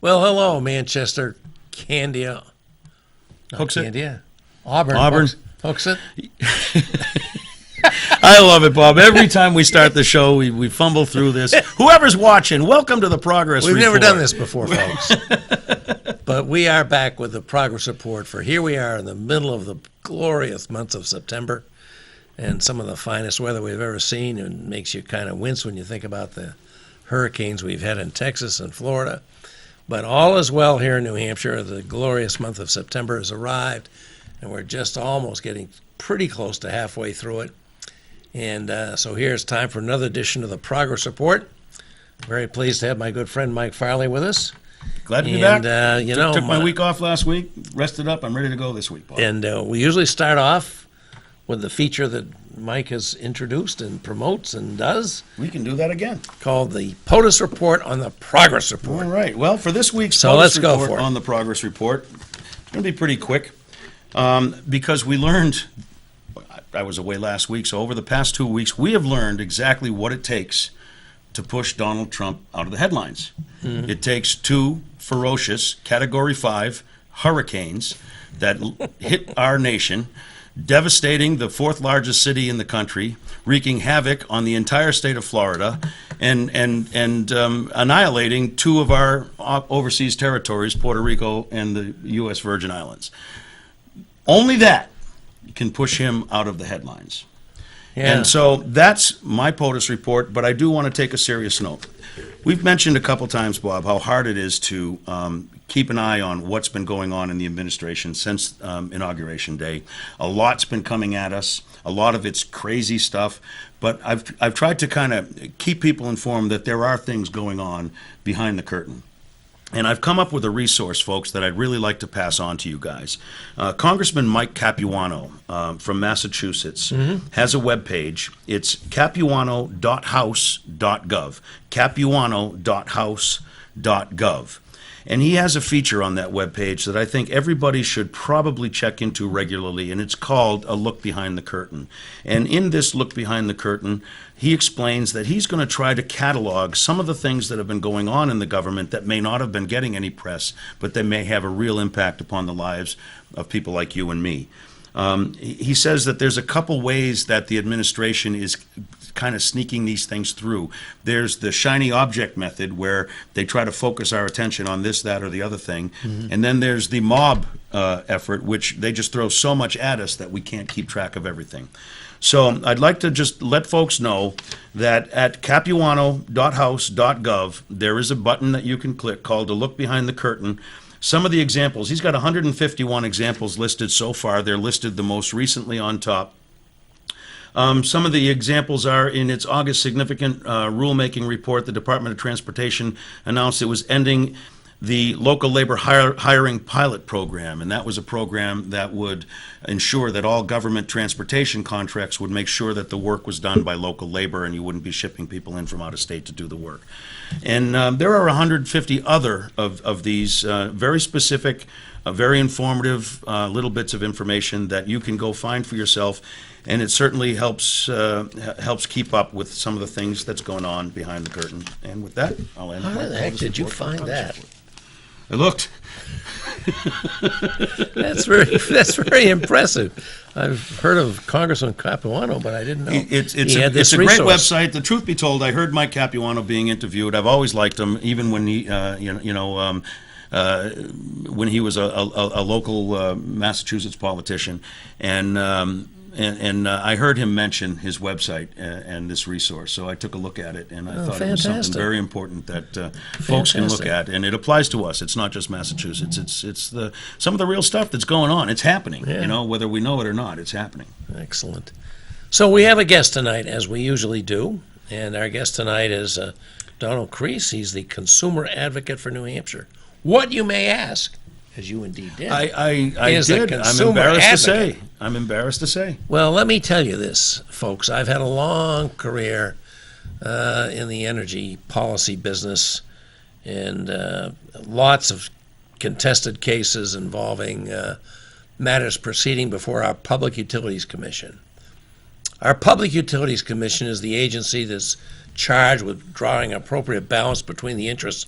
Well, hello, Manchester, Candia. Hooksett? Auburn. Hooksett. I love it, Bob. Every time we start the show, we fumble through this. Whoever's watching, welcome to the Progress We've Report. never done this before, folks. But we are back with the Progress Report for here we are in the middle of the glorious months of September and some of the finest weather we've ever seen, and makes you kind of wince when you think about the hurricanes we've had in Texas and Florida. But all is well here in New Hampshire. The glorious month of September has arrived, and we're just almost getting pretty close to halfway through it. And so here's time for another edition of the Progress Report. Very pleased to have my good friend Mike Farley with us. Glad to be back. Took my week off last week, rested up. I'm ready to go this week, Bob. And we usually start off with the feature that Mike has introduced and promotes and does. We can do that again. Called the POTUS Report on the Progress Report. All right. Well, for this week's POTUS Report on the Progress Report, it's going to be pretty quick because we learned. I was away last week, so over the past 2 weeks, we have learned exactly what it takes to push Donald Trump out of the headlines. Mm-hmm. It takes two ferocious Category 5 hurricanes that hit our nation, devastating the fourth largest city in the country, wreaking havoc on the entire state of Florida, and annihilating two of our overseas territories, Puerto Rico and the U.S. Virgin Islands. Only that can push him out of the headlines. Yeah. And so that's my POTUS report, but I do want to take a serious note. We've mentioned a couple times, Bob, how hard it is to keep an eye on what's been going on in the administration since Inauguration Day. A lot's been coming at us. A lot of it's crazy stuff, but I've tried to kind of keep people informed that there are things going on behind the curtain. And I've come up with a resource, folks, that I'd really like to pass on to you guys. Congressman Mike Capuano from Massachusetts has a webpage. It's capuano.house.gov, capuano.house.gov. And he has a feature on that webpage that I think everybody should probably check into regularly, and it's called A Look Behind the Curtain. And in this Look Behind the Curtain, he explains that he's going to try to catalog some of the things that have been going on in the government that may not have been getting any press, but they may have a real impact upon the lives of people like you and me. He says that there's a couple ways that the administration is kind of sneaking these things through. There's the shiny object method where they try to focus our attention on this, that, or the other thing. Mm-hmm. And then there's the mob effort, which they just throw so much at us that we can't keep track of everything. So I'd like to just let folks know that at capuano.house.gov, there is a button that you can click called A Look Behind the Curtain. Some of the examples, he's got 151 examples listed so far. They're listed the most recently on top. Some of the examples are in its August significant rulemaking report, the Department of Transportation announced it was ending the local labor hiring pilot program, and that was a program that would ensure that all government transportation contracts would make sure that the work was done by local labor and you wouldn't be shipping people in from out of state to do the work. And there are 150 other of these very specific, very informative little bits of information that you can go find for yourself, and it certainly helps keep up with some of the things that's going on behind the curtain. And with that, I'll end. How the heck did you find that? I looked. That's very impressive. I've heard of Congressman Capuano, but I didn't know it's a great website. The truth be told, I heard Mike Capuano being interviewed. I've always liked him, even when he when he was a local Massachusetts politician, and I heard him mention his website and this resource, so I took a look at it, and I thought it was something very important that folks can look at, and it applies to us. It's not just Massachusetts. It's some of the real stuff that's going on. It's happening, whether we know it or not. It's happening. Excellent. So we have a guest tonight, as we usually do, and our guest tonight is Donald Kreis. He's the consumer advocate for New Hampshire. What, you may ask, as you indeed did. I did. I'm embarrassed to say. Well, let me tell you this, folks. I've had a long career in the energy policy business, and lots of contested cases involving matters proceeding before our Public Utilities Commission. Our Public Utilities Commission is the agency that's charged with drawing appropriate balance between the interests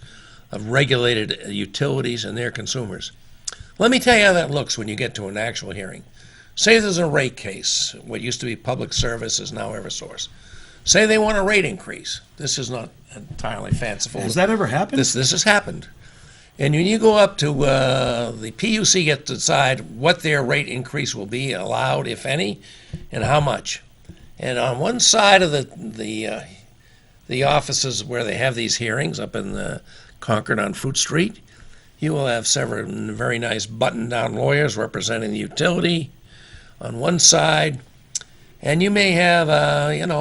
of regulated utilities and their consumers. Let me tell you how that looks when you get to an actual hearing. Say there's a rate case. What used to be Public Service is now Eversource. Say they want a rate increase. This is not entirely fanciful. Has that ever happened? This has happened. And when you go up to the PUC gets to decide what their rate increase will be allowed, if any, and how much. And on one side of the offices where they have these hearings up in Concord on Fruit Street, you will have several very nice button-down lawyers representing the utility on one side, and you may have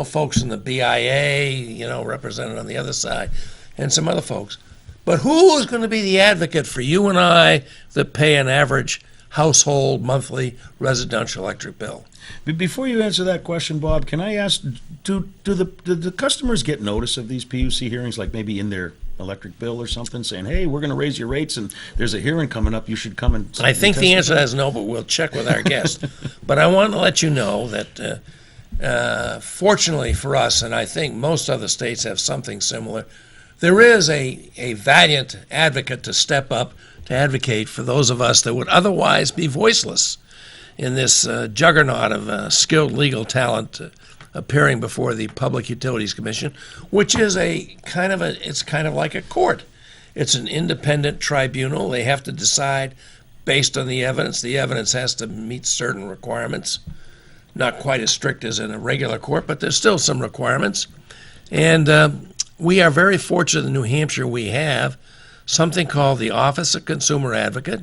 folks in the BIA, represented on the other side, and some other folks. But who is going to be the advocate for you and I that pay an average household monthly residential electric bill? Before you answer that question, Bob, can I ask, do the customers get notice of these PUC hearings, like maybe in their electric bill or something, saying, hey, we're going to raise your rates and there's a hearing coming up, you should come and I think the answer is no, but we'll check with our guest. But I want to let you know that fortunately for us, and I think most other states have something similar, there is a valiant advocate to step up to advocate for those of us that would otherwise be voiceless in this juggernaut of skilled legal talent appearing before the Public Utilities Commission, which is it's kind of like a court. It's an independent tribunal. They have to decide based on the evidence. The evidence has to meet certain requirements, not quite as strict as in a regular court, but there's still some requirements. And we are very fortunate in New Hampshire. We have something called the Office of Consumer Advocate,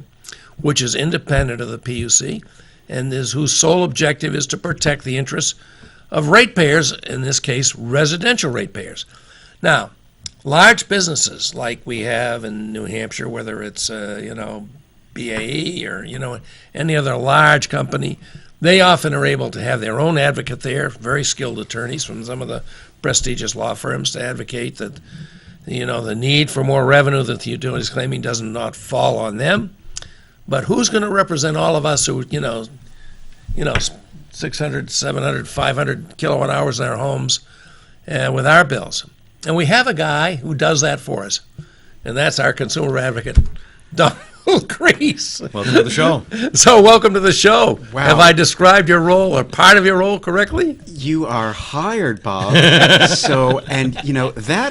which is independent of the PUC, and whose sole objective is to protect the interests of ratepayers, in this case, residential ratepayers. Now, large businesses like we have in New Hampshire, whether it's BAE or any other large company, they often are able to have their own advocate there, very skilled attorneys from some of the prestigious law firms to advocate that the need for more revenue that the utility is claiming does not fall on them. But who's going to represent all of us who 600, 700, 500 kilowatt hours in our homes with our bills? And we have a guy who does that for us, and that's our consumer advocate, Donald Crease. Welcome to the show. So welcome to the show. Wow. Have I described your role or part of your role correctly? You are hired, Bob. That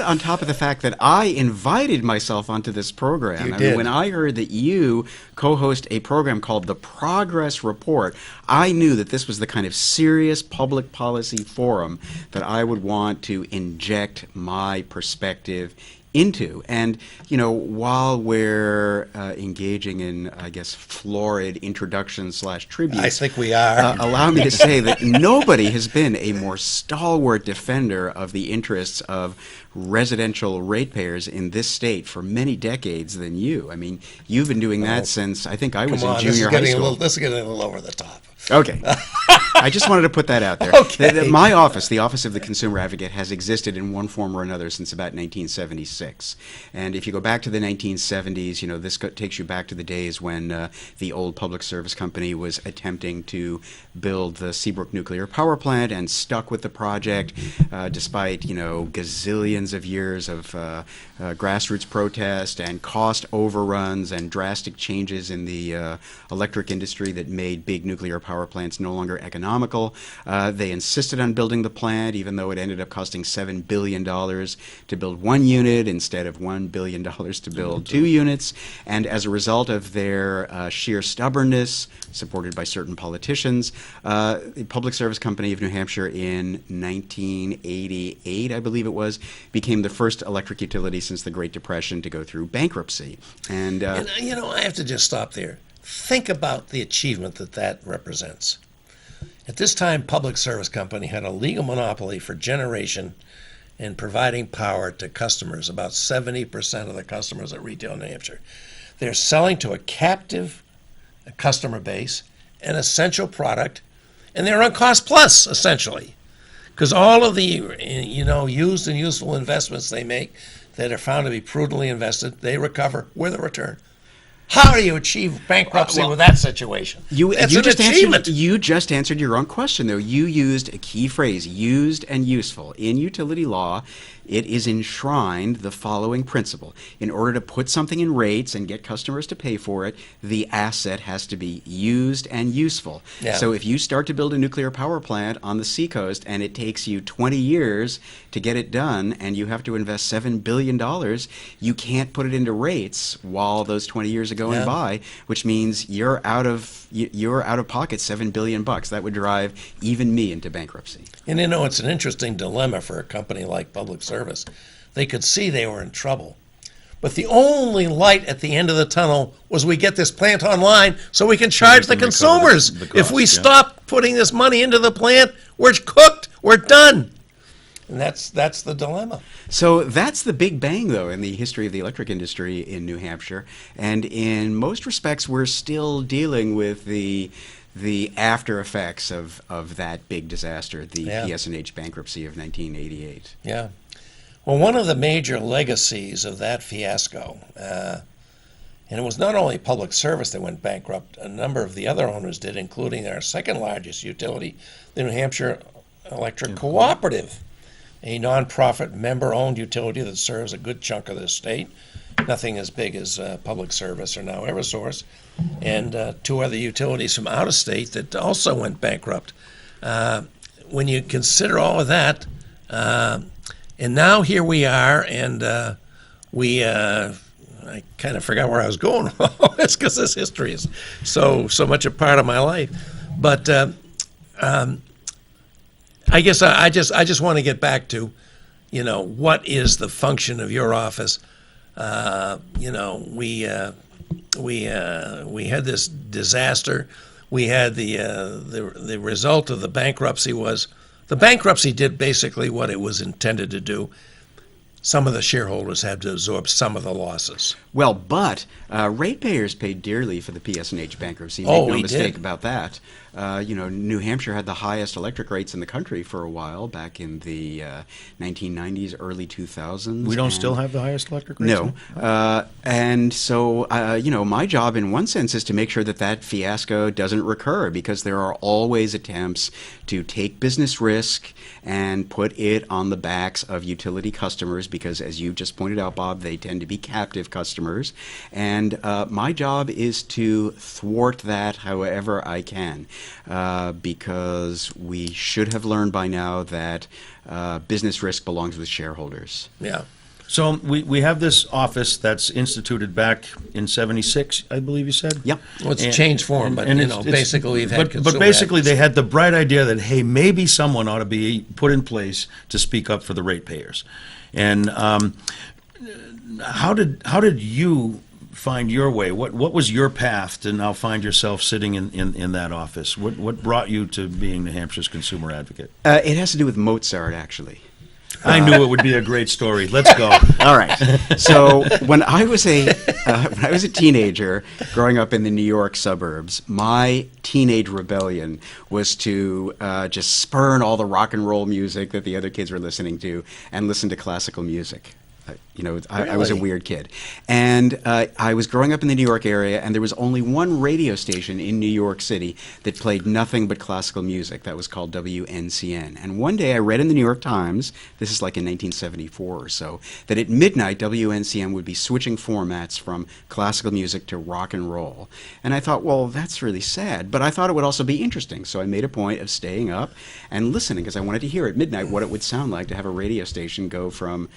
on top of the fact that I invited myself onto this program. You did. When I heard that you co-host a program called The Progress Report, I knew that this was the kind of serious public policy forum that I would want to inject my perspective into. And, while we're engaging in, I guess, florid introduction/tribute. I think we are. Allow me to say that nobody has been a more stalwart defender of the interests of residential ratepayers in this state for many decades than you. I mean, you've been doing that since, I think I was in junior high school. This is getting a little over the top. Okay. I just wanted to put that out there. Okay. My office, the Office of the Consumer Advocate, has existed in one form or another since about 1976. And if you go back to the 1970s, this takes you back to the days when the old Public Service Company was attempting to build the Seabrook nuclear power plant and stuck with the project despite, gazillions of years of grassroots protest and cost overruns and drastic changes in the electric industry that made big nuclear power plants no longer economical. They insisted on building the plant, even though it ended up costing $7 billion to build one unit instead of $1 billion to build two units. And as a result of their sheer stubbornness, supported by certain politicians, the Public Service Company of New Hampshire in 1988, I believe it was, became the first electric utility since the Great Depression to go through bankruptcy. And I have to just stop there. Think about the achievement that represents. At this time, Public Service Company had a legal monopoly for generation and providing power to customers, about 70% of the customers at retail in New Hampshire. They're selling to a captive customer base, an essential product, and they're on cost plus, essentially. Because all of the used and useful investments they make that are found to be prudently invested, they recover with a return. How do you achieve bankruptcy with that situation? That's an achievement. You just answered your own question, though. You used a key phrase, used and useful. In utility law, it is enshrined the following principle. In order to put something in rates and get customers to pay for it, the asset has to be used and useful. Yeah. So if you start to build a nuclear power plant on the seacoast and it takes you 20 years to get it done and you have to invest $7 billion, you can't put it into rates while those 20 years are going Yeah. by, which means you're out of pocket $7 billion. That would drive even me into bankruptcy. And you know, it's an interesting dilemma for a company like Public Service. They could see they were in trouble. But the only light at the end of the tunnel was we get this plant online so we can charge the can recover consumers. the If cost, we yeah. stop putting this money into the plant, we're cooked, we're done. And that's the dilemma. So that's the big bang, though, in the history of the electric industry in New Hampshire. And in most respects, we're still dealing with the after effects of that big disaster, the Yeah. PSNH bankruptcy of 1988. Yeah. Well, one of the major legacies of that fiasco, and it was not only Public Service that went bankrupt, a number of the other owners did, including our second largest utility, the New Hampshire Electric Cooperative, a nonprofit member-owned utility that serves a good chunk of the state. Nothing as big as Public Service or now Eversource, and two other utilities from out of state that also went bankrupt. When you consider all of that, and now here we are, and I kind of forgot where I was going with all this because this history is so much a part of my life. But I guess I just want to get back to, what is the function of your office? We had this disaster. We had the result of the bankruptcy was the bankruptcy did basically what it was intended to do. Some of the shareholders had to absorb some of the losses. Well, but ratepayers paid dearly for the PSNH bankruptcy. Oh, Make no we mistake did. about that. New Hampshire had the highest electric rates in the country for a while back in the 1990s, early 2000s. We don't and- still have the highest electric rates? No. And so, my job in one sense is to make sure that that fiasco doesn't recur, because there are always attempts to take business risk and put it on the backs of utility customers, because as you just pointed out, Bob, they tend to be captive customers. And my job is to thwart that however I can, because we should have learned by now that business risk belongs with shareholders. Yeah. So we have this office that's instituted back in '76, I believe you said? Yep. Well, it's And- changed form, but it's- basically we've had. But consumer basically, advocacy. they had the bright idea that, hey, maybe someone ought to be put in place to speak up for the ratepayers. And how did you find your way? What was your path to now find yourself sitting in that office? What brought you to being New Hampshire's consumer advocate? It has to do with Mozart, actually. I knew it would be a great story. Let's go. All right. So when I was a teenager growing up in the New York suburbs, my teenage rebellion was to just spurn all the rock and roll music that the other kids were listening to and listen to classical music. I was a Really? weird kid. And I was growing up in the New York area, and there was only one radio station in New York City that played nothing but classical music. That was called WNCN. And one day I read in the New York Times, this is like in 1974 or so, that at midnight WNCN would be switching formats from classical music to rock and roll. And I thought, well, that's really sad. But I thought it would also be interesting. So I made a point of staying up and listening, because I wanted to hear at midnight what it would sound like to have a radio station go from,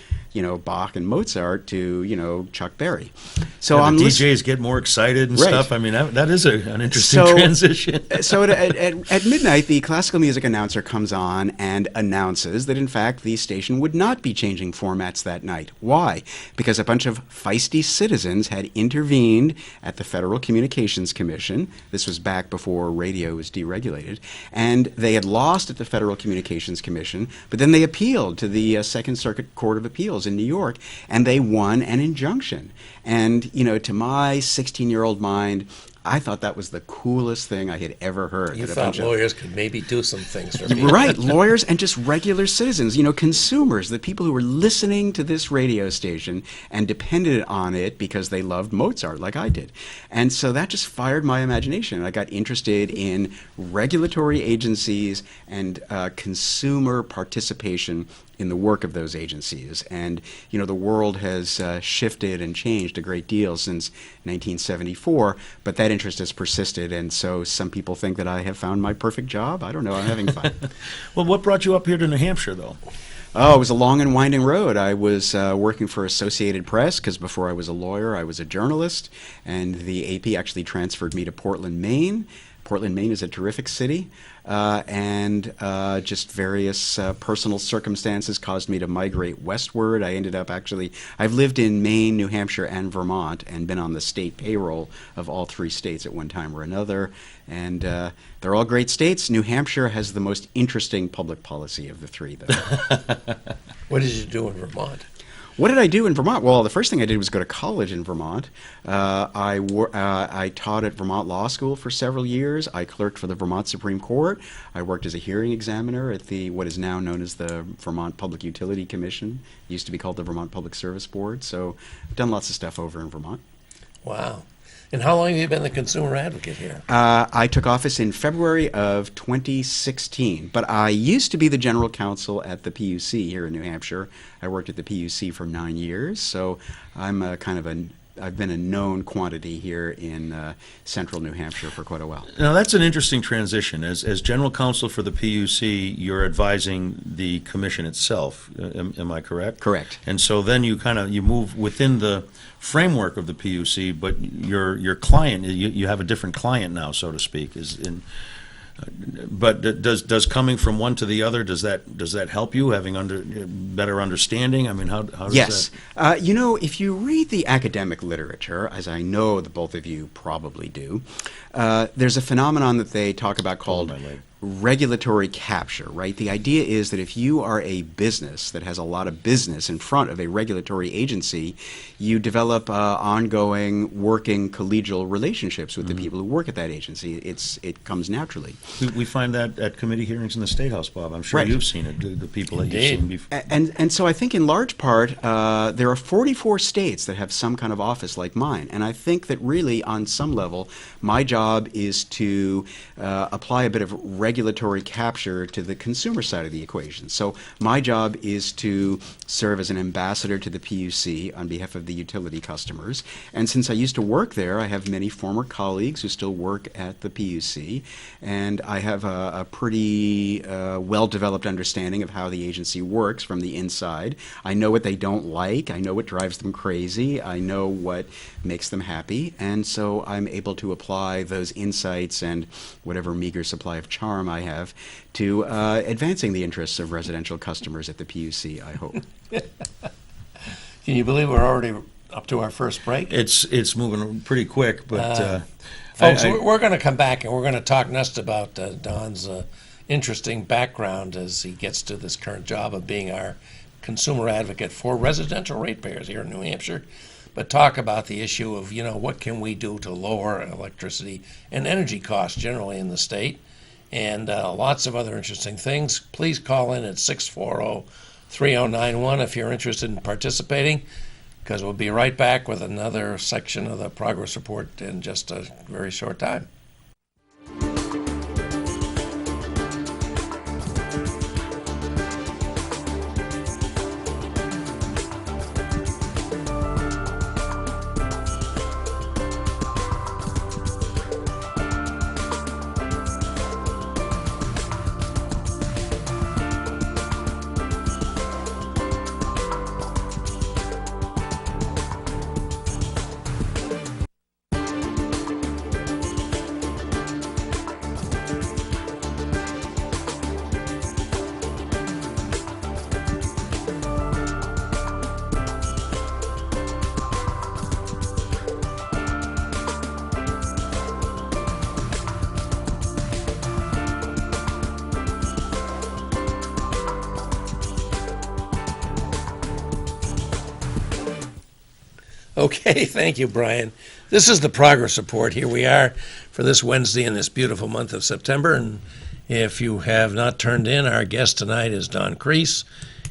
Bach and Mozart to, Chuck Berry. So And I'm the listening. DJs get more excited and Right. stuff. I mean, that is an interesting So- transition. So at midnight, the classical music announcer comes on and announces that, in fact, the station would not be changing formats that night. Why? Because a bunch of feisty citizens had intervened at the Federal Communications Commission. This was back before radio was deregulated. And they had lost at the Federal Communications Commission, but then they appealed to the Second Circuit Court of Appeals in New York, and they won an injunction. And, to my 16-year-old mind, I thought that was the coolest thing I had ever heard. You That a thought bunch of- lawyers could maybe do some things for people. Right, lawyers and just regular citizens, consumers, the people who were listening to this radio station and depended on it because they loved Mozart like I did. And so that just fired my imagination. I got interested in regulatory agencies and consumer participation in the work of those agencies. And, the world has shifted and changed a great deal since 1974, but that interest has persisted. And so some people think that I have found my perfect job. I don't know. I'm having fun. Well, what brought you up here to New Hampshire, though? Oh, it was a long and winding road. I was working for Associated Press because before I was a lawyer, I was a journalist, and the AP actually transferred me to Portland, Maine. Portland, Maine is a terrific city, and just various personal circumstances caused me to migrate westward. I've lived in Maine, New Hampshire, and Vermont, and been on the state payroll of all three states at one time or another. And they're all great states. New Hampshire has the most interesting public policy of the three, though. What did you do in Vermont? What did I do in Vermont? Well, the first thing I did was go to college in Vermont. I taught at Vermont Law School for several years. I clerked for the Vermont Supreme Court. I worked as a hearing examiner at what is now known as the Vermont Public Utility Commission. It used to be called the Vermont Public Service Board. So I've done lots of stuff over in Vermont. Wow. And how long have you been the consumer advocate here? I took office in February of 2016, but I used to be the general counsel at the PUC here in New Hampshire. I worked at the PUC for 9 years, so I'm I've been a known quantity here in central New Hampshire for quite a while. Now, that's an interesting transition. As general counsel for the PUC, you're advising the commission itself. Am I correct? Correct. And so then you move within the framework of the PUC, but your client, you have a different client now, so to speak. But does coming from one to the other, does that help you having better understanding? I mean, how does Yes. that? If you read the academic literature, as I know the both of you probably do, there's a phenomenon that they talk about called regulatory capture, right? The idea is that if you are a business that has a lot of business in front of a regulatory agency, you develop ongoing working collegial relationships with the people who work at that agency. It comes naturally. We find that at committee hearings in the State House, Bob. I'm sure Right. you've seen it, the people that you've Indeed. seen before. And so I think in large part, there are 44 states that have some kind of office like mine. And I think that really, on some level, my job is to apply a bit of regulatory capture to the consumer side of the equation. So my job is to serve as an ambassador to the PUC on behalf of the utility customers. And since I used to work there, I have many former colleagues who still work at the PUC. And I have a pretty well-developed understanding of how the agency works from the inside. I know what they don't like. I know what drives them crazy. I know what makes them happy. And so I'm able to apply those insights and whatever meager supply of charm I have to advancing the interests of residential customers at the PUC, I hope. Can you believe we're already up to our first break? It's moving pretty quick, but Folks, we're going to come back and we're going to talk next about Don's interesting background as he gets to this current job of being our consumer advocate for residential ratepayers here in New Hampshire, but talk about the issue of, what can we do to lower electricity and energy costs generally in the state, and lots of other interesting things. Please call in at 640-3091 if you're interested in participating, because we'll be right back with another section of the progress report in just a very short time. Okay, thank you, Brian. This is the progress report. Here we are for this Wednesday in this beautiful month of September. And if you have not turned in, our guest tonight is Don Kreis.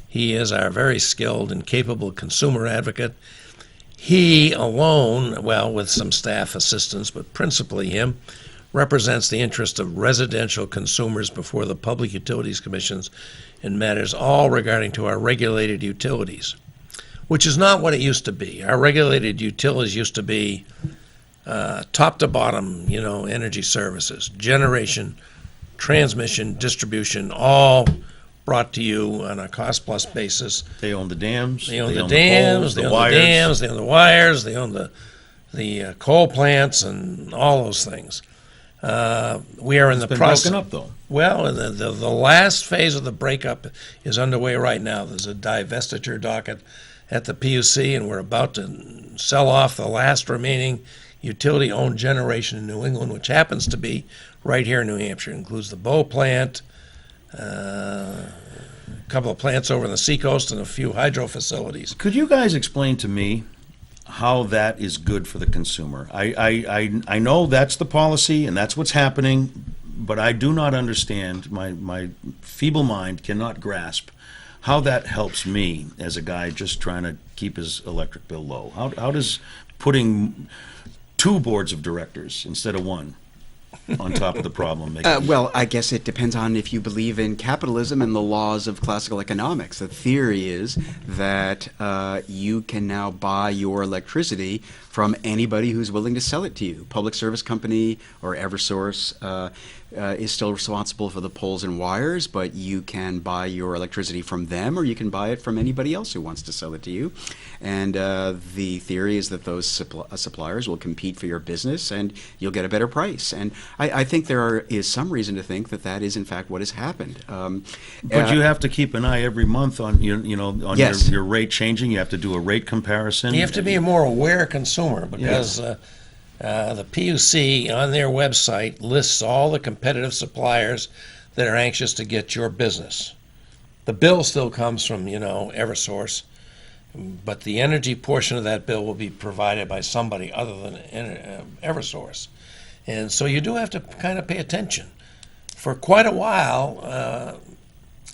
He is our very skilled and capable consumer advocate. He alone, well, with some staff assistance, but principally him, represents the interest of residential consumers before the Public Utilities Commissions in matters all regarding to our regulated utilities, which is not what it used to be. Our regulated utilities used to be top to bottom, energy services, generation, transmission, distribution, all brought to you on a cost-plus basis. They own the dams. They own the poles, dams, they own the wires. dams, they own the wires, they own the coal plants and all those things. We are in the It's been process. broken up, though. Well, the last phase of the breakup is underway right now. There's a divestiture docket at the PUC, and we're about to sell off the last remaining utility-owned generation in New England, which happens to be right here in New Hampshire. It includes the Bow plant, a couple of plants over on the seacoast, and a few hydro facilities. Could you guys explain to me how that is good for the consumer? I know that's the policy and that's what's happening, but I do not understand. My feeble mind cannot grasp how that helps me as a guy just trying to keep his electric bill low. How does putting two boards of directors instead of one on top of the problem make Well, I guess it depends on if you believe in capitalism and the laws of classical economics. The theory is that you can now buy your electricity from anybody who's willing to sell it to you. Public Service Company or Eversource is still responsible for the poles and wires, but you can buy your electricity from them, or you can buy it from anybody else who wants to sell it to you. And the theory is that those suppliers will compete for your business, and you'll get a better price. And I think there is some reason to think that that is in fact what has happened. But you have to keep an eye every month on on Yes. your rate changing. You have to do a rate comparison. You have to be a more aware consumer because the PUC on their website lists all the competitive suppliers that are anxious to get your business. The bill still comes from, Eversource, but the energy portion of that bill will be provided by somebody other than Eversource. And so you do have to kind of pay attention. For quite a while,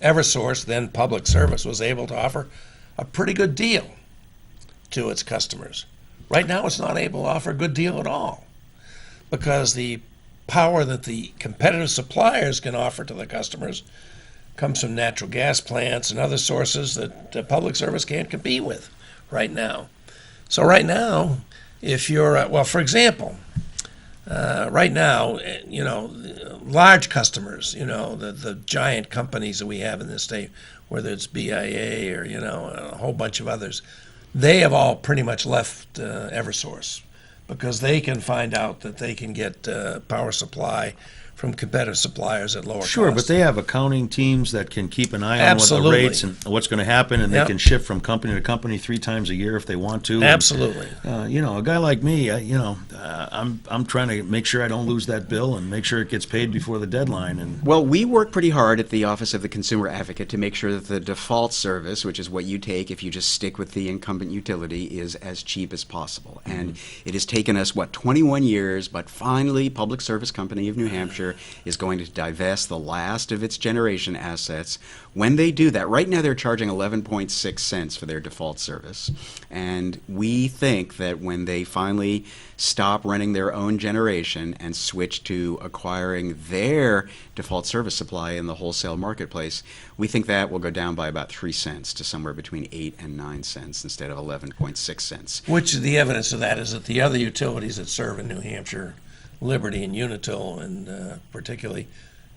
Eversource, then Public Service, was able to offer a pretty good deal to its customers. Right now, it's not able to offer a good deal at all because the power that the competitive suppliers can offer to the customers comes from natural gas plants and other sources that the Public Service can't compete with right now. So right now, if you're, for example, right now, large customers, the giant companies that we have in this state, whether it's BIA or, a whole bunch of others, they have all pretty much left Eversource because they can find out that they can get power supply from competitive suppliers at lower Sure, cost. but they have accounting teams that can keep an eye on what the Absolutely. rates and what's going to happen, and Yep. they can shift from company to company 3 times a year if they want to. Absolutely. And, a guy like me, I'm trying to make sure I don't lose that bill and make sure it gets paid before the deadline. And Well, we work pretty hard at the Office of the Consumer Advocate to make sure that the default service, which is what you take if you just stick with the incumbent utility, is as cheap as possible. And it has taken us, 21 years, but finally Public Service Company of New Hampshire is going to divest the last of its generation assets. When they do that, right now they're charging 11.6 cents for their default service. And we think that when they finally stop running their own generation and switch to acquiring their default service supply in the wholesale marketplace, we think that will go down by about 3 cents to somewhere between 8 and 9 cents instead of 11.6 cents. Which the evidence of that is that the other utilities that serve in New Hampshire, Liberty and Unitil, and particularly,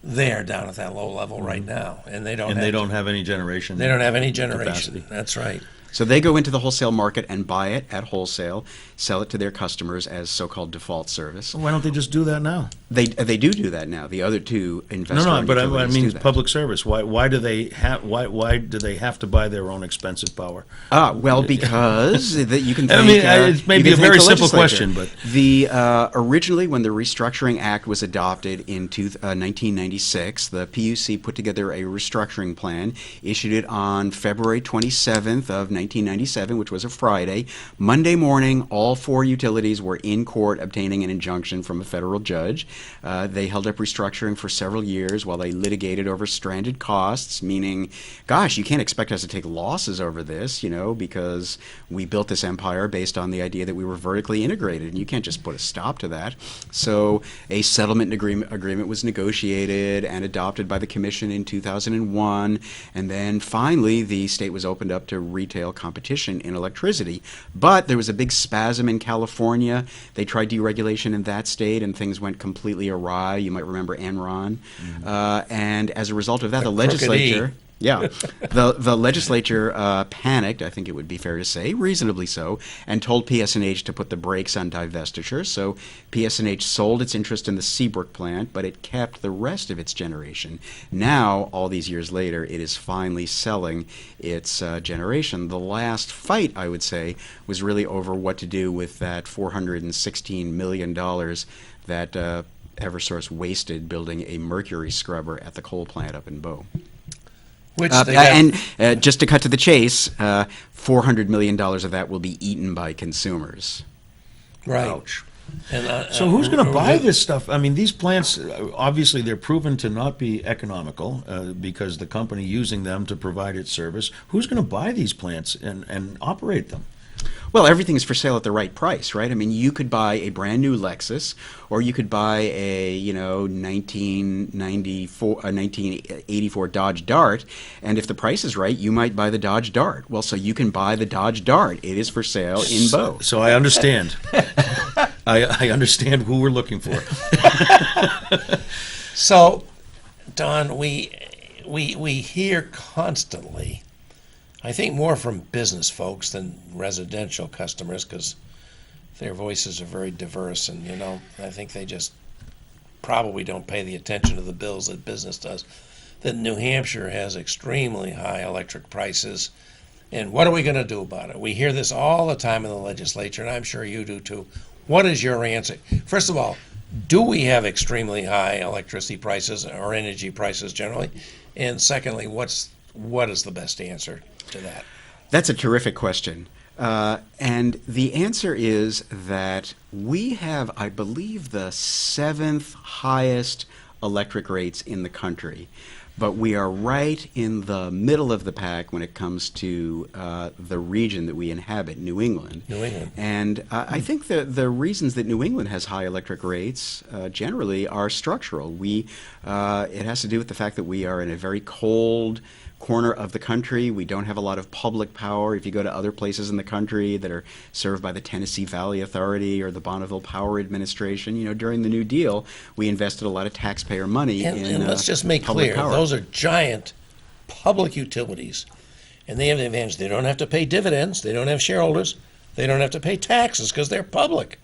they're down at that low level right now, and they don't have any generation. They don't have any generation. capacity. That's right. So they go into the wholesale market and buy it at wholesale, sell it to their customers as so-called default service. Why don't they just do that now? They do that now. The other two investor No, but I utilities mean do that. public service. Why do they have to buy their own expensive power? Well, because that you can. I Thank, mean, it may you be can a thank very the simple legislature. question, but the originally when the Restructuring Act was adopted in 1996, the PUC put together a restructuring plan, issued it on February 27th of 1997, which was a Friday. Monday morning, all 4 utilities were in court obtaining an injunction from a federal judge. They held up restructuring for several years while they litigated over stranded costs, meaning, gosh, you can't expect us to take losses over this, because we built this empire based on the idea that we were vertically integrated, and you can't just put a stop to that. So a settlement agreement was negotiated and adopted by the commission in 2001, and then finally the state was opened up to retail competition in electricity. But there was a big spasm in California. They tried deregulation in that state, and things went completely awry. You might remember Enron. And as a result of that, the legislature... Yeah, the legislature panicked, I think it would be fair to say, reasonably so, and told PSNH to put the brakes on divestiture. So PSNH sold its interest in the Seabrook plant, but it kept the rest of its generation. Now, all these years later, it is finally selling its generation. The last fight, I would say, was really over what to do with that $416 million that Eversource wasted building a mercury scrubber at the coal plant up in Bow. Which Just to cut to the chase, $400 million of that will be eaten by consumers. right. Ouch. And, So who's going to buy this stuff? I mean, these plants, obviously, they're proven to not be economical because the company using them to provide its service. Who's going to buy these plants and operate them? Well, everything is for sale at the right price, right? I mean, you could buy a brand new Lexus, or you could buy a 1984 Dodge Dart, and if the price is right, you might buy the Dodge Dart. Well, so you can buy the Dodge Dart. It is for sale in Bow. So I understand. I understand who we're looking for. So, Don, we hear constantly, I think more from business folks than residential customers, because their voices are very diverse, and I think they just probably don't pay the attention to the bills that business does. That New Hampshire has extremely high electric prices, and what are we going to do about it? We hear this all the time in the legislature, and I'm sure you do too. What is your answer? First of all, do we have extremely high electricity prices or energy prices generally? And secondly, what is the best answer to that? That's a terrific question. And the answer is that we have, I believe, the 7th highest electric rates in the country. But we are right in the middle of the pack when it comes to the region that we inhabit, New England. New England. And I think that the reasons that New England has high electric rates generally are structural. It has to do with the fact that we are in a very cold corner of the country. We don't have a lot of public power. If you go to other places in the country that are served by the Tennessee Valley Authority or the Bonneville Power Administration, during the New Deal, we invested a lot of taxpayer money in And let's just make public clear, power. those are giant public utilities, and they have the advantage. They don't have to pay dividends. They don't have shareholders. They don't have to pay taxes because they're public.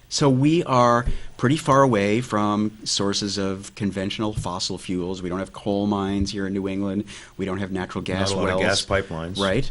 So we are pretty far away from sources of conventional fossil fuels. We don't have coal mines here in New England. We don't have natural gas Not a lot wells. of gas pipelines. Right.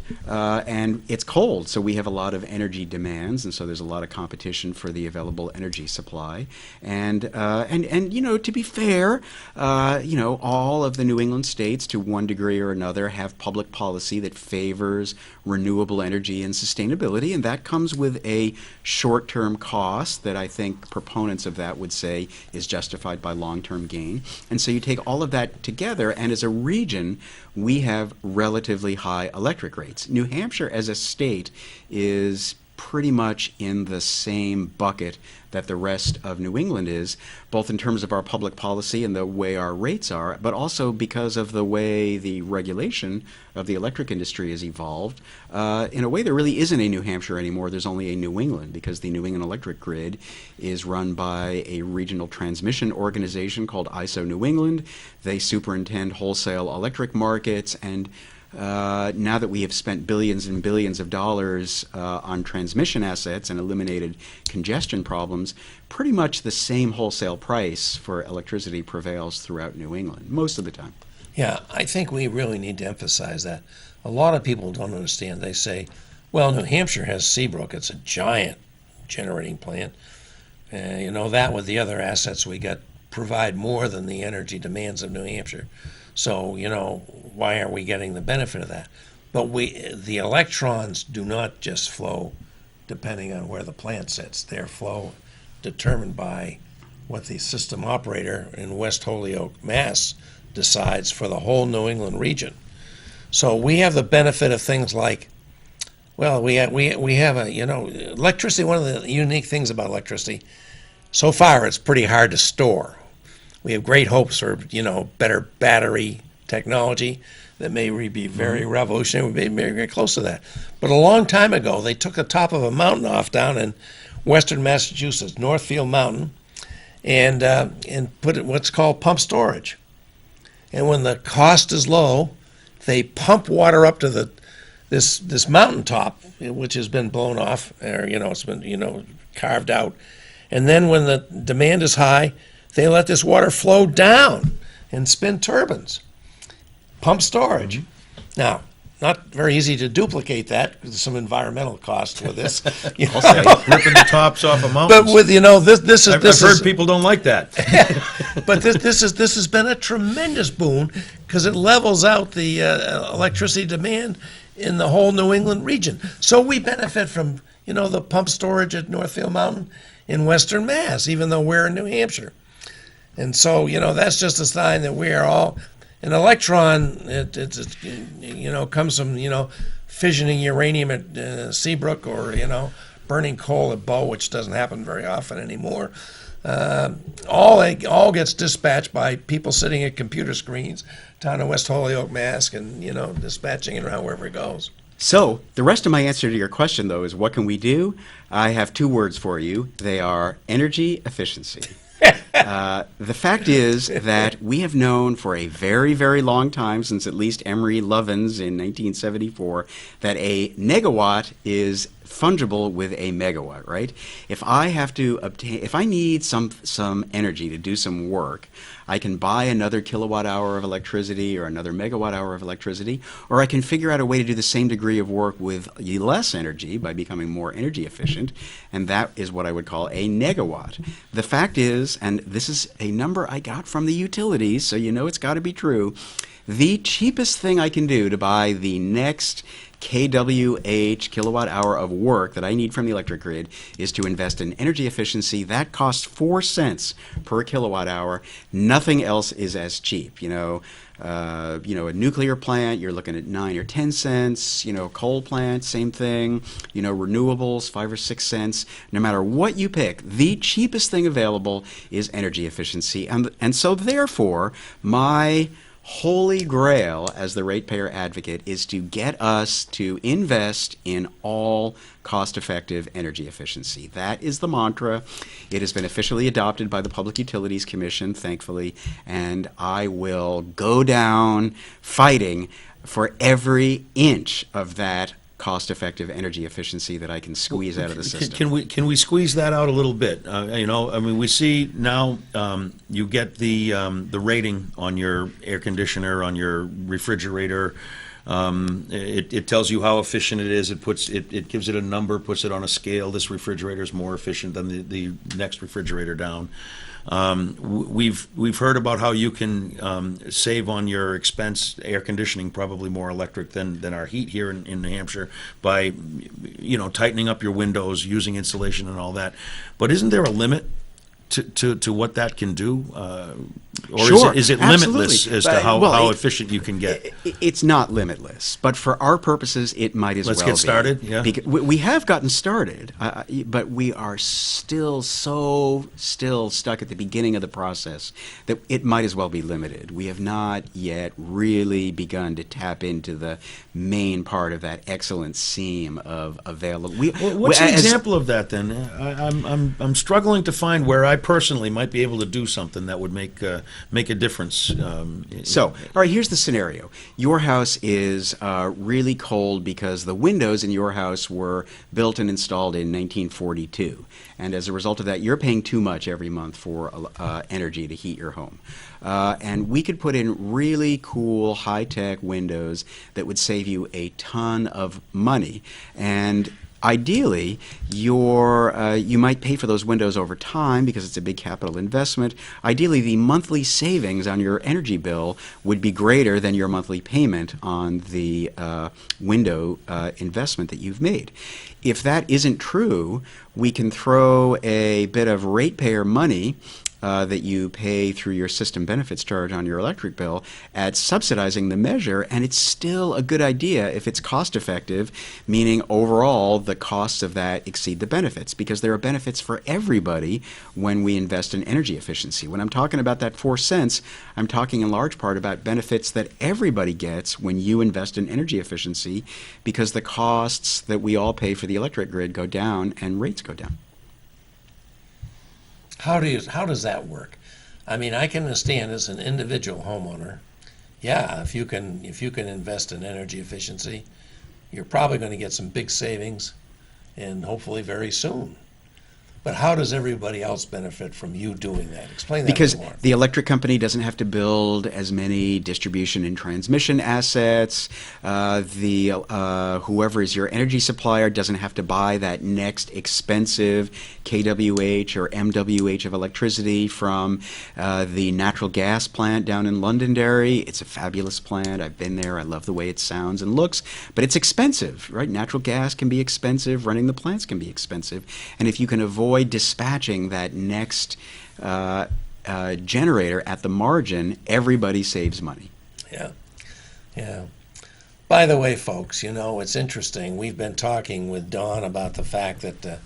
And it's cold, so we have a lot of energy demands, and so there's a lot of competition for the available energy supply. And to be fair, all of the New England states, to one degree or another, have public policy that favors renewable energy and sustainability, and that comes with a short-term cost that I think proponents of that would say is justified by long-term gain. And so you take all of that together, and as a region, we have relatively high electric rates. New Hampshire as a state is pretty much in the same bucket that the rest of New England is, both in terms of our public policy and the way our rates are, but also because of the way the regulation of the electric industry has evolved. In a way, there really isn't a New Hampshire anymore. There's only a New England, because the New England electric grid is run by a regional transmission organization called ISO New England. They superintend wholesale electric markets, and now that we have spent billions and billions of dollars on transmission assets and eliminated congestion problems, pretty much the same wholesale price for electricity prevails throughout New England, most of the time. Yeah, I think we really need to emphasize that. A lot of people don't understand. They say, well, New Hampshire has Seabrook. It's a giant generating plant. That with the other assets we got provide more than the energy demands of New Hampshire. So, why aren't we getting the benefit of that? But the electrons do not just flow depending on where the plant sits. Their flow determined by what the system operator in West Holyoke, Mass, decides for the whole New England region. So we have the benefit of things like, well, we have electricity. One of the unique things about electricity, so far, it's pretty hard to store. We have great hopes for, better battery technology that may be very revolutionary. We may be very close to that. But a long time ago, they took the top of a mountain off down in western Massachusetts, Northfield Mountain, and put it what's called pump storage. And when the cost is low, they pump water up to this mountaintop, which has been blown off, or it's been carved out. And then when the demand is high, they let this water flow down and spin turbines. Pump storage. Now, not very easy to duplicate that because there's some environmental costs with this. I'll say, ripping the tops off of mountains. But with this I've heard people don't like that. But this has been a tremendous boon because it levels out the electricity demand in the whole New England region. So we benefit from the pump storage at Northfield Mountain in western Mass, even though we're in New Hampshire. And so that's just a sign that we are all. An electron, it comes from fissioning uranium at Seabrook or burning coal at Bow, which doesn't happen very often anymore. All gets dispatched by people sitting at computer screens down in West Holyoke, Mass, and dispatching it around wherever it goes. So the rest of my answer to your question, though, is what can we do? I have two words for you. They are energy efficiency. The fact is that we have known for a very, very long time, since at least Emery Lovins in 1974, that a negawatt is fungible with a megawatt, right? If I need some energy to do some work, I can buy another kilowatt hour of electricity or another megawatt hour of electricity, or I can figure out a way to do the same degree of work with less energy by becoming more energy efficient, and that is what I would call a negawatt. The fact is, and this is a number I got from the utilities, so it's got to be true, the cheapest thing I can do to buy the next kWh, kilowatt hour of work that I need from the electric grid is to invest in energy efficiency. That costs 4 cents per kilowatt hour. Nothing else is as cheap. A nuclear plant, you're looking at 9 or 10 cents. Coal plant, same thing. Renewables, 5 or 6 cents. No matter what you pick, the cheapest thing available is energy efficiency. And so therefore, my holy grail as the ratepayer advocate is to get us to invest in all cost-effective energy efficiency. That is the mantra. It has been officially adopted by the Public Utilities Commission, thankfully, and I will go down fighting for every inch of that cost-effective energy efficiency that I can squeeze out of the system. Can we squeeze that out a little bit? We see now you get the rating on your air conditioner, on your refrigerator. It tells you how efficient it is. It gives it a number, puts it on a scale. This refrigerator is more efficient than the next refrigerator down. We've heard about how you can save on your expense. Air conditioning probably more electric than our heat here in New Hampshire by tightening up your windows, using insulation and all that. But isn't there a limit to what that can do? Or sure, is it limitless as to how efficient you can get? It's not limitless, but for our purposes, it might as well be. Let's get started, yeah. We have gotten started, but we are still stuck at the beginning of the process that it might as well be limited. We have not yet really begun to tap into the main part of that excellent seam of available. What's an example of that then? I'm struggling to find where I personally might be able to do something that would make a difference. So, all right, here's the scenario. Your house is really cold because the windows in your house were built and installed in 1942. And as a result of that, you're paying too much every month for energy to heat your home. And we could put in really cool, high-tech windows that would save you a ton of money. And ideally, you might pay for those windows over time because it's a big capital investment. Ideally, the monthly savings on your energy bill would be greater than your monthly payment on the window investment that you've made. If that isn't true, we can throw a bit of ratepayer money that you pay through your system benefits charge on your electric bill at subsidizing the measure, and it's still a good idea if it's cost effective, meaning overall the costs of that exceed the benefits, because there are benefits for everybody when we invest in energy efficiency. When I'm talking about that 4 cents, I'm talking in large part about benefits that everybody gets when you invest in energy efficiency, because the costs that we all pay for the electric grid go down and rates go down. How does that work? I mean, I can understand as an individual homeowner, yeah, if you can invest in energy efficiency, you're probably going to get some big savings, and hopefully very soon. But how does everybody else benefit from you doing that? Explain that Because a little more. the electric company doesn't have to build as many distribution and transmission assets. Whoever is your energy supplier doesn't have to buy that next expensive kWh or MWH of electricity from the natural gas plant down in Londonderry. It's a fabulous plant. I've been there. I love the way it sounds and looks, but it's expensive, right? Natural gas can be expensive. Running the plants can be expensive. And if you can avoid dispatching that next generator at the margin, everybody saves money. Yeah. By the way, folks, it's interesting. We've been talking with Dawn about the fact that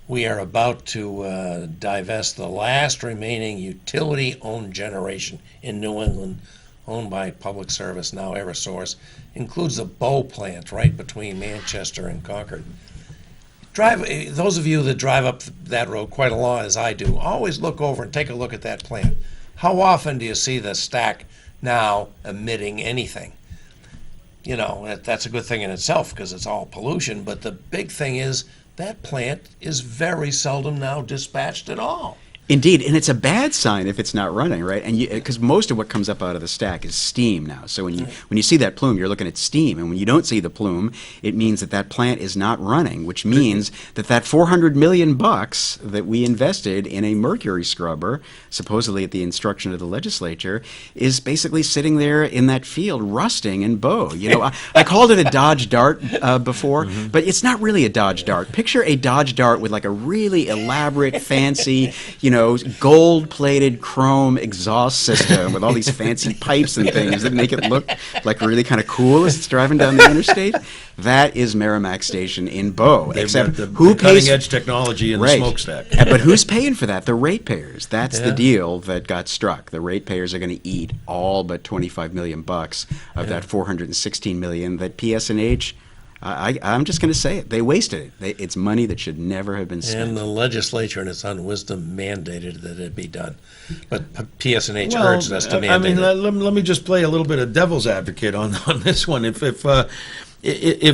we are about to divest the last remaining utility-owned generation in New England, owned by Public Service, now Eversource. Includes the Bow plant right between Manchester and Concord. Those of you that drive up that road quite a lot, as I do, always look over and take a look at that plant. How often do you see the stack now emitting anything? That's a good thing in itself because it's all pollution, but the big thing is that plant is very seldom now dispatched at all. Indeed, and it's a bad sign if it's not running, right? And because most of what comes up out of the stack is steam now. So when you see that plume, you're looking at steam, and when you don't see the plume, it means that that plant is not running, which means that $400 million that we invested in a mercury scrubber, supposedly at the instruction of the legislature, is basically sitting there in that field rusting in Bow. I called it a Dodge Dart before, but it's not really a Dodge Dart. Picture a Dodge Dart with like a really elaborate, fancy, gold-plated chrome exhaust system with all these fancy pipes and things that make it look like really kind of cool as it's driving down the interstate. That is Merrimack Station in Bow. Except who pays cutting-edge technology in the smokestack. But who's paying for that? The ratepayers. That's the deal that got struck. The ratepayers are going to eat all but $25 million of that $416 million that PSNH. I'm just going to say it. They wasted it. It's money that should never have been spent. And the legislature, in its unwisdom, mandated that it be done. But PSNH urged us to mandate it. Let me just play a little bit of devil's advocate on this one. If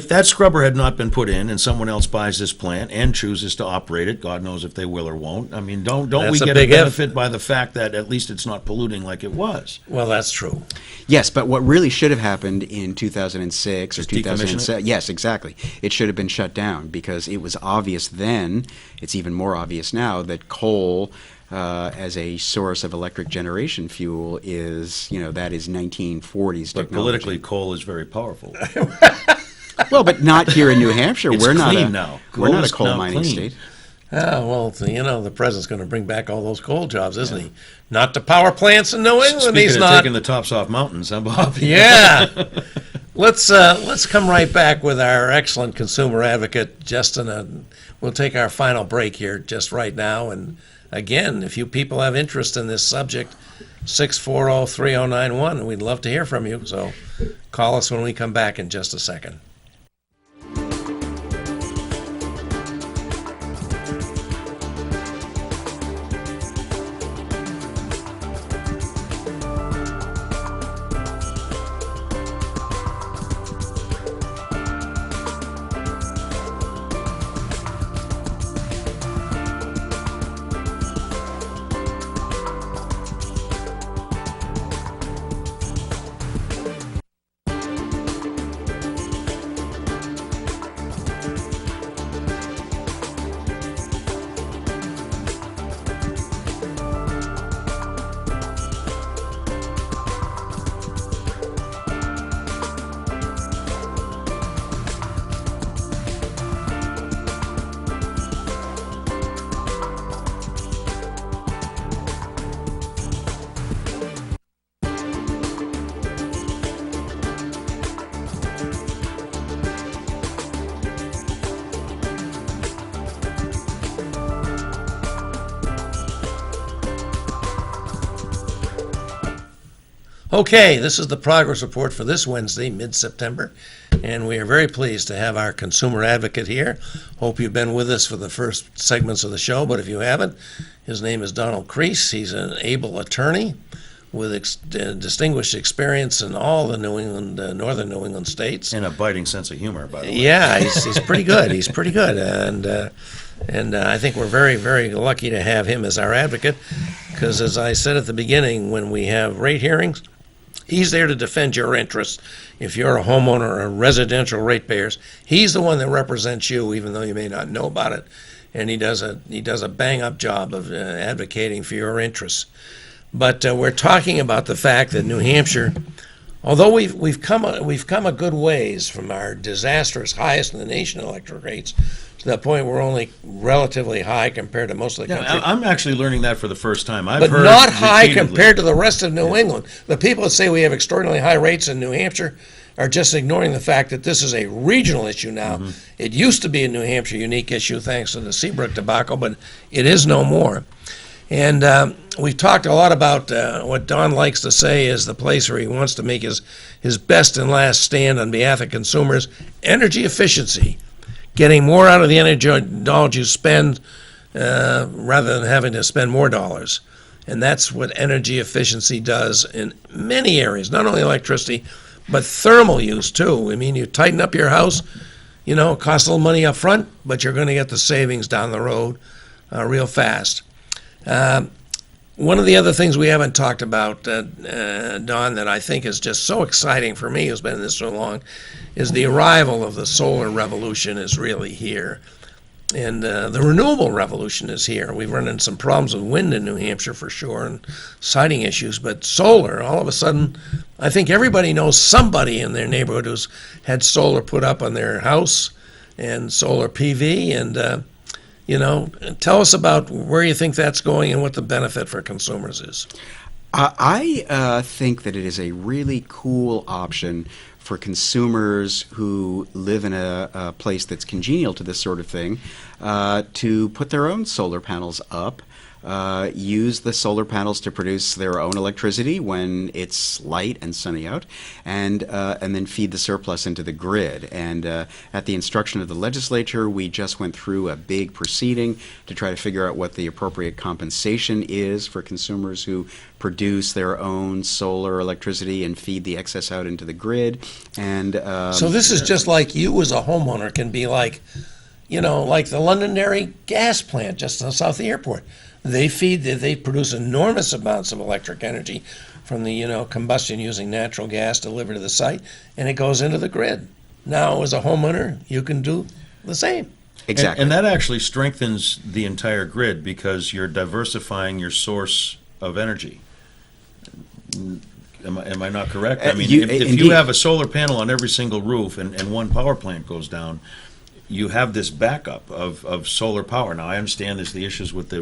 that scrubber had not been put in and someone else buys this plant and chooses to operate it, God knows if they will or won't. I mean, don't we get a benefit by the fact that at least it's not polluting like it was? Well, that's true. Yes, but what really should have happened in 2006 or 2007, yes, exactly. It should have been shut down because it was obvious then, it's even more obvious now, that coal as a source of electric generation fuel is, that is 1940s technology. But politically, coal is very powerful. Well, but not here in New Hampshire. It's we're not clean now. We're not a coal mining state. Well, the president's going to bring back all those coal jobs, isn't he? Not the power plants in New England. Speaking He's of not taking the tops off mountains, huh, Bob? Yeah. Let's come right back with our excellent consumer advocate, Justin. We'll take our final break here just right now. And again, if you people have interest in this subject, 640-3091, we'd love to hear from you. So call us when we come back in just a second. Okay, this is the progress report for this Wednesday, mid-September, and we are very pleased to have our consumer advocate here. Hope you've been with us for the first segments of the show, but if you haven't, his name is Donald Crease. He's an able attorney with distinguished experience in all the New England, northern New England states. And a biting sense of humor, by the way. Yeah, he's pretty good. He's pretty good, and I think we're very, very lucky to have him as our advocate, because as I said at the beginning, when we have rate hearings, he's there to defend your interests. If you're a homeowner or residential ratepayers, he's the one that represents you, even though you may not know about it. And he does a bang-up job of advocating for your interests. But we're talking about the fact that New Hampshire, although we've come a good ways from our disastrous highest in the nation electric rates, to that point we're only relatively high compared to most of the country. I'm actually learning that for the first time. I've But heard not high repeatedly. compared to the rest of New England. The people that say we have extraordinarily high rates in New Hampshire are just ignoring the fact that this is a regional issue now. Mm-hmm. It used to be a New Hampshire unique issue thanks to the Seabrook debacle, but it is no more. And we've talked a lot about what Don likes to say is the place where he wants to make his best and last stand on behalf of consumers: energy efficiency. Getting more out of the energy dollars you spend rather than having to spend more dollars. And that's what energy efficiency does in many areas, not only electricity, but thermal use too. I mean, you tighten up your house, it costs a little money up front, but you're going to get the savings down the road real fast. One of the other things we haven't talked about, Don, that I think is just so exciting for me, who's been in this so long, is the arrival of the solar revolution is really here. And the renewable revolution is here. We've run into some problems with wind in New Hampshire for sure, and siting issues, but solar, all of a sudden, I think everybody knows somebody in their neighborhood who's had solar put up on their house and solar PV, and tell us about where you think that's going and what the benefit for consumers is. I think that it is a really cool option for consumers who live in a place that's congenial to this sort of thing to put their own solar panels up. Use the solar panels to produce their own electricity when it's light and sunny out, and then feed the surplus into the grid. And at the instruction of the legislature, we just went through a big proceeding to try to figure out what the appropriate compensation is for consumers who produce their own solar electricity and feed the excess out into the grid. And so this is just like you as a homeowner can be like, like the Londonderry gas plant just south of the airport. They produce enormous amounts of electric energy from the combustion using natural gas delivered to the site, and it goes into the grid. Now, as a homeowner, you can do the same. Exactly. And that actually strengthens the entire grid because you're diversifying your source of energy. Am I not correct? I mean, if you have a solar panel on every single roof and one power plant goes down, you have this backup of solar power. Now, I understand there's the issues with the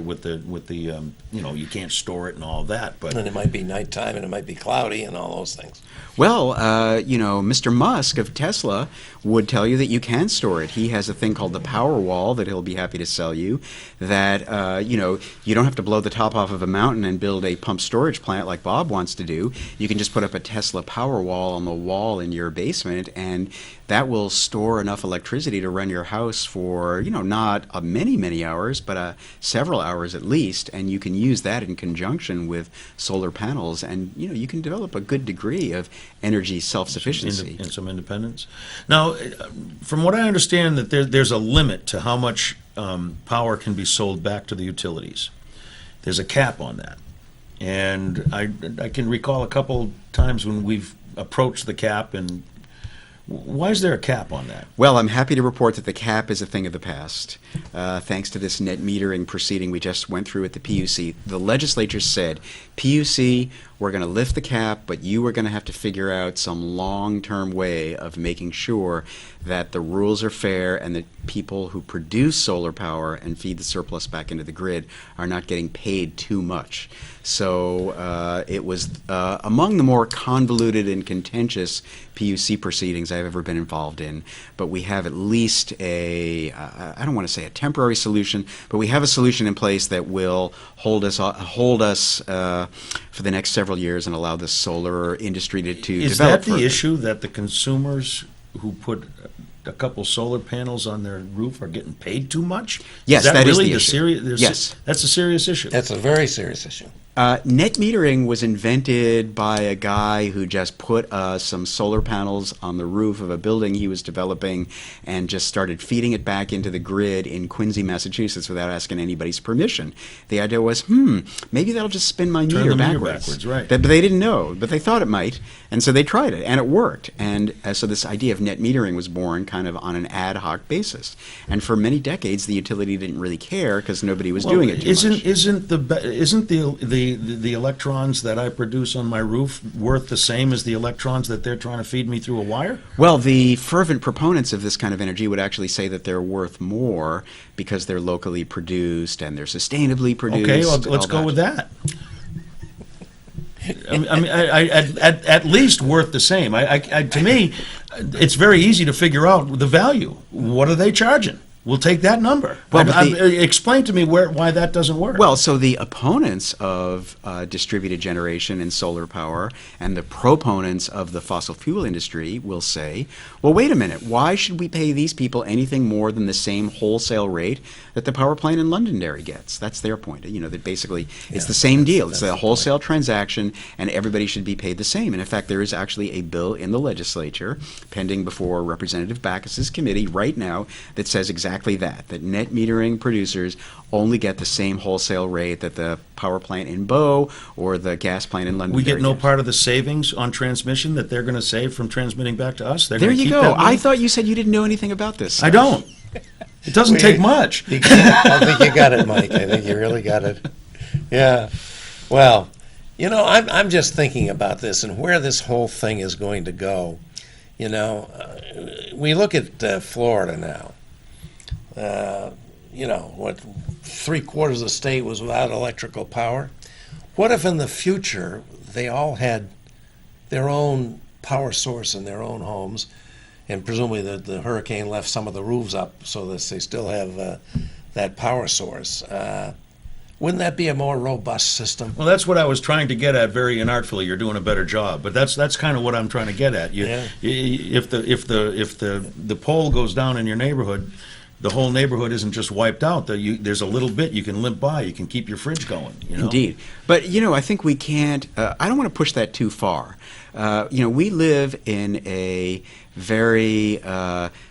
you can't store it and all that, but And it might be nighttime and it might be cloudy and all those things. Well, Mr. Musk of Tesla would tell you that you can store it. He has a thing called the Powerwall that he'll be happy to sell you, that, you don't have to blow the top off of a mountain and build a pump storage plant like Bob wants to do. You can just put up a Tesla Powerwall on the wall in your basement, and that will store enough electricity to run your house for, not many, many hours, but several hours at least, and you can use that in conjunction with solar panels, and, you can develop a good degree of energy self-sufficiency. and some independence. Now, from what I understand, that there's a limit to how much power can be sold back to the utilities. There's a cap on that, and I can recall a couple times when we've approached the cap. And why is there a cap on that? Well, I'm happy to report that the cap is a thing of the past. Thanks to this net metering proceeding we just went through at the PUC, the legislature said, PUC, we're going to lift the cap, but you are going to have to figure out some long-term way of making sure that the rules are fair and that people who produce solar power and feed the surplus back into the grid are not getting paid too much. So it was among the more convoluted and contentious PUC proceedings I've ever been involved in, but we have at least I don't want to say a temporary solution, but we have a solution in place that will hold us for the next several several years and allow the solar industry to Is develop that the further. issue, that the consumers who put a couple solar panels on their roof are getting paid too much? Yes, is that is really the issue. Yes. That's a serious issue. That's a very serious issue. Net metering was invented by a guy who just put some solar panels on the roof of a building he was developing and just started feeding it back into the grid in Quincy, Massachusetts without asking anybody's permission. The idea was, maybe that'll just spin my Turn meter the meter backwards. backwards, right. But they didn't know, but they thought it might, and so they tried it, and it worked. And so this idea of net metering was born kind of on an ad hoc basis. And for many decades, the utility didn't really care because nobody was doing it too much. Isn't the electrons that I produce on my roof worth the same as the electrons that they're trying to feed me through a wire? Well, the fervent proponents of this kind of energy would actually say that they're worth more because they're locally produced and they're sustainally produced. Okay, well, let's all go with that. At least worth the same. To me, it's very easy to figure out the value. What are they charging? We'll take that number. Well, but explain to me why that doesn't work. Well, so the opponents of distributed generation and solar power and the proponents of the fossil fuel industry will say, well, wait a minute, why should we pay these people anything more than the same wholesale rate that the power plant in Londonderry gets? That's their point. You know, that basically it's the same deal. It's a wholesale transaction and everybody should be paid the same. And in fact, there is actually a bill in the legislature pending before Representative Backus's committee right now that says exactly that net metering producers only get the same wholesale rate that the power plant in Bow or the gas plant in Londonderry we get no gets. part of the savings on transmission that they're going to save from transmitting back to us? They're There gonna you keep go. that money? I thought you said you didn't know anything about this. I don't. It doesn't take much. I think you got it, Mike. I think you really got it. Yeah. Well, you know, I'm just thinking about this and where this whole thing is going to go. You know, we look at Florida now. You know, what, 3/4 of the state was without electrical power. What if in the future they all had their own power source in their own homes, and presumably the hurricane left some of the roofs up so that they still have that power source? Wouldn't that be a more robust system? Well, that's what I was trying to get at very inartfully. You're doing a better job, but that's kind of what I'm trying to get at. If the pole goes down in your neighborhood, the whole neighborhood isn't just wiped out. There's a little bit you can limp by. You can keep your fridge going. You know? Indeed. But, you know, I think we can't, I don't want to push that too far. You know, we live in a very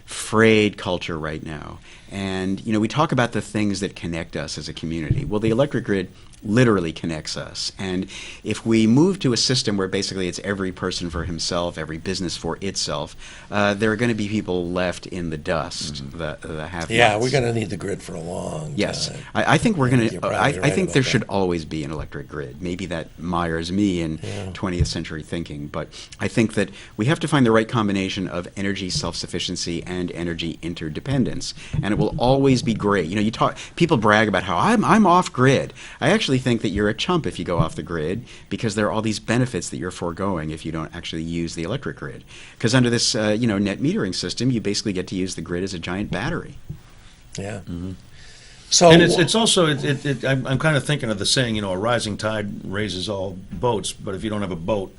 frayed culture right now. And, you know, we talk about the things that connect us as a community. Well, the electric grid literally connects us. And if we move to a system where basically it's every person for himself, every business for itself, there are going to be people left in the dust, the have-nots. Yeah, we're going to need the grid for a long Yes, time. I think we're going You're to. probably I right think about there that. should always be an electric grid. Maybe that mires me in 20th century thinking, but I think that we have to find the right combination of energy self-sufficiency and energy interdependence, and it will always be great. You know, people brag about how I'm off grid. I actually think that you're a chump if you go off the grid because there are all these benefits that you're foregoing if you don't actually use the electric grid. Because under this, you know, net metering system, you basically get to use the grid as a giant battery. Yeah. So And it's also I'm kind of thinking of the saying, you know, a rising tide raises all boats. But if you don't have a boat,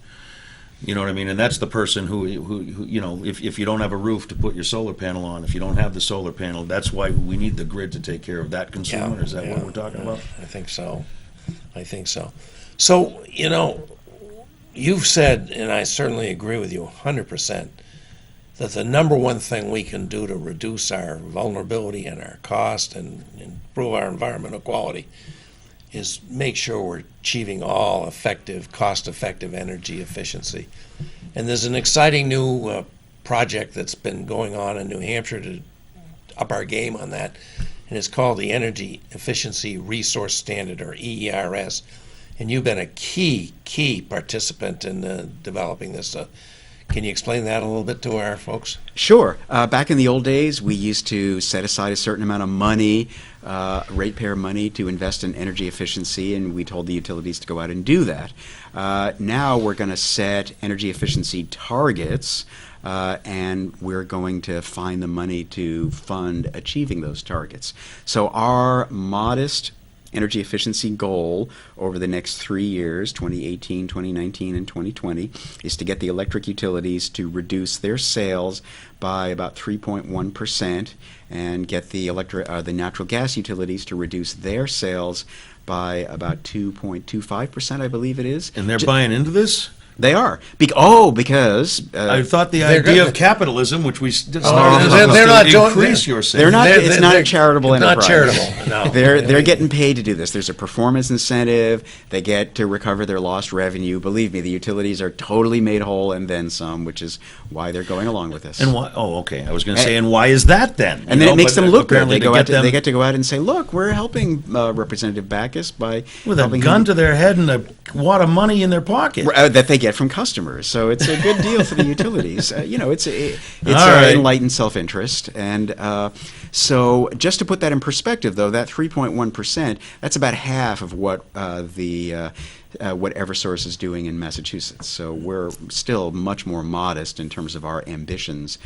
you know what I mean. And that's the person who you know, if you don't have a roof to put your solar panel on, if you don't have the solar panel, that's why we need the grid to take care of that consumer. Is that what we're talking about? I think so. I think so. So, you know, you've said, and I certainly agree with you 100%, that the number one thing we can do to reduce our vulnerability and our cost and improve our environmental quality is make sure we're achieving all effective, cost-effective energy efficiency. And there's an exciting new project that's been going on in New Hampshire to up our game on that, and it's called the Energy Efficiency Resource Standard, or EERS. And you've been a key participant in developing this. Can you explain that a little bit to our folks? Sure. Back in the old days, we used to set aside a certain amount of money, ratepayer money, to invest in energy efficiency, and we told the utilities to go out and do that. Now we're going to set energy efficiency targets, and we're going to find the money to fund achieving those targets. So our modest energy efficiency goal over the next 3 years, 2018, 2019, and 2020, is to get the electric utilities to reduce their sales by about 3.1% and get the natural gas utilities to reduce their sales by about 2.25%, I believe it is. And they're buying into this? They are. Because I thought the They're idea good. of capitalism, which we started they're not to doing- increase your sales. they're not. They're- It's they're- not they're a charitable not enterprise. charitable, no. They're getting paid to do this. There's a performance incentive. They get to recover their lost revenue. Believe me, the utilities are totally made whole and then some, which is why they're going along with this. And why? Oh, okay. I was going to say, and why is that then? And then it makes them look good. Apparently They to get them they get to go out and say, "Look, we're helping Representative Backus by with a helping gun him to their head and a wad of money in their pocket. that they get from customers." So it's a good deal for the utilities. It's All right. enlightened self-interest, and so just to put that in perspective, though, that 3.1%, that's about half of what what Eversource is doing in Massachusetts. So we're still much more modest in terms of our ambitions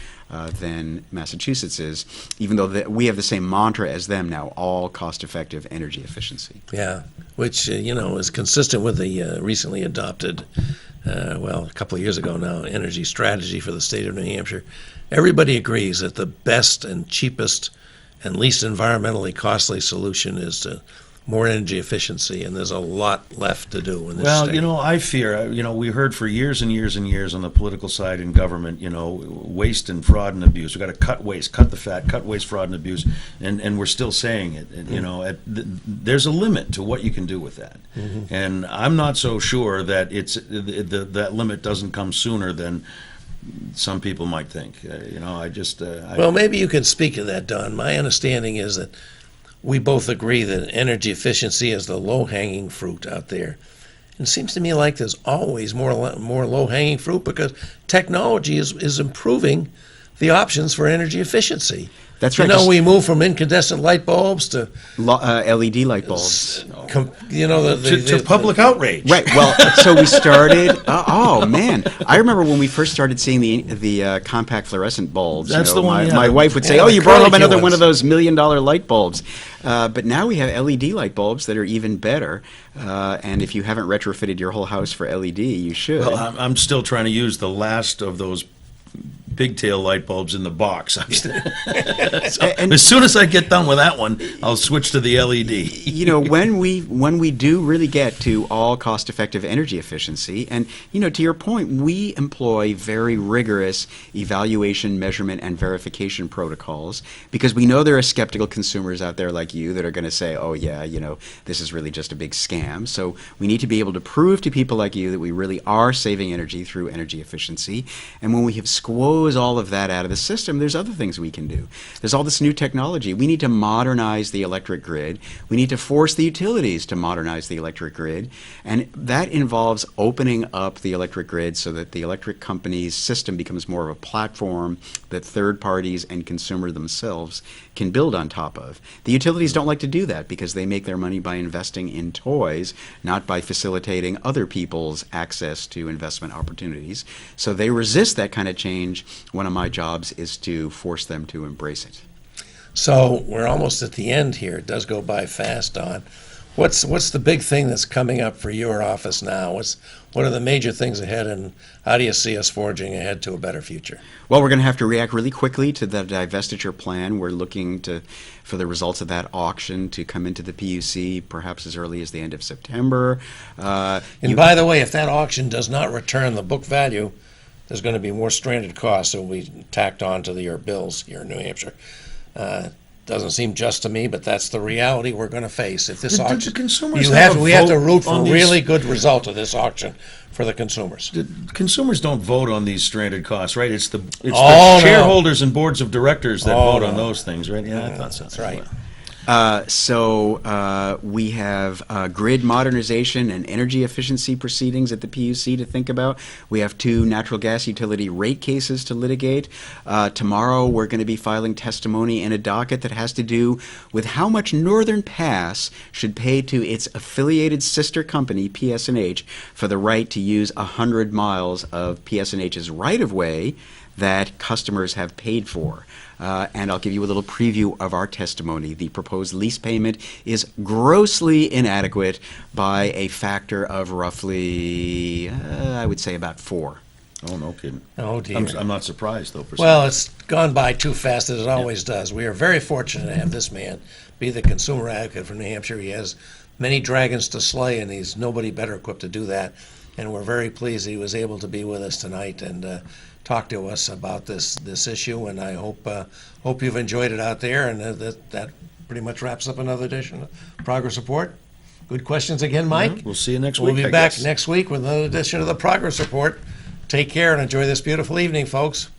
than Massachusetts is, even though we have the same mantra as them now: all cost-effective energy efficiency. Yeah, which, is consistent with the recently adopted, a couple of years ago now, energy strategy for the state of New Hampshire. Everybody agrees that the best and cheapest and least environmentally costly solution is to more energy efficiency, and there's a lot left to do in this Well, state. I fear, we heard for years and years and years on the political side in government, waste and fraud and abuse. We've got to cut waste, cut the fat, cut waste, fraud, and abuse, and we're still saying it. And, there's a limit to what you can do with that. Mm-hmm. And I'm not so sure that that limit doesn't come sooner than some people might think. Well, maybe you can speak to that, Don. My understanding is that we both agree that energy efficiency is the low-hanging fruit out there. And it seems to me like there's always more low-hanging fruit because technology is improving the options for energy efficiency. That's right. We move from incandescent light bulbs to LED light bulbs. to public outrage. Right. Well, so we started. Oh man, I remember when we first started seeing the compact fluorescent bulbs. That's the one. My wife would say, Yeah, "Oh, the you brought home curly another one ones. of those $1 million light bulbs." But now we have LED light bulbs that are even better. And if you haven't retrofitted your whole house for LED, you should. Well, I'm still trying to use the last of those pigtail light bulbs in the box. As soon as I get done with that one, I'll switch to the LED. When we do really get to all cost-effective energy efficiency, and to your point, we employ very rigorous evaluation, measurement, and verification protocols because we know there are skeptical consumers out there like you that are going to say, "Oh yeah, this is really just a big scam." So we need to be able to prove to people like you that we really are saving energy through energy efficiency. And when we have squoze all of that out of the system, there's other things we can do. There's all this new technology. We need to modernize the electric grid. We need to force the utilities to modernize the electric grid. And that involves opening up the electric grid so that the electric company's system becomes more of a platform that third parties and consumer themselves can build on top of. The utilities don't like to do that because they make their money by investing in toys, not by facilitating other people's access to investment opportunities. So they resist that kind of change. One of my jobs is to force them to embrace it. So we're almost at the end here. It does go by fast, Don. What's the big thing that's coming up for your office now? What are the major things ahead, and how do you see us forging ahead to a better future? Well, we're going to have to react really quickly to the divestiture plan. We're looking for the results of that auction to come into the PUC perhaps as early as the end of September. And by the way, if that auction does not return the book value, there's going to be more stranded costs that will be tacked on to your bills here in New Hampshire. Doesn't seem just to me, but that's the reality we're going to face. If this Do the auction, consumers we have have a to vote root for on a these? really good result of this auction for the consumers. Consumers don't vote on these stranded costs, right? It's the Oh, no. shareholders and boards of directors that Oh, vote on no. those things, right? Yeah, I thought so. That's right. So we have grid modernization and energy efficiency proceedings at the PUC to think about. We have 2 natural gas utility rate cases to litigate. Tomorrow we're going to be filing testimony in a docket that has to do with how much Northern Pass should pay to its affiliated sister company, PS&H, for the right to use 100 miles of PS&H's right-of-way that customers have paid for. And I'll give you a little preview of our testimony. The proposed lease payment is grossly inadequate by a factor of roughly, I would say about 4. Oh, no kidding. Oh, dear. I'm not surprised, though. Well, it's gone by too fast, as it always does. We are very fortunate to have this man be the consumer advocate for New Hampshire. He has many dragons to slay, and he's nobody better equipped to do that. And we're very pleased he was able to be with us tonight and talk to us about this issue. And I hope you've enjoyed it out there. And that pretty much wraps up another edition of Progress Report. Good questions again, Mike. We'll see you next We'll week. be I back guess. next week with another edition of the Progress Report. Take care and enjoy this beautiful evening, folks.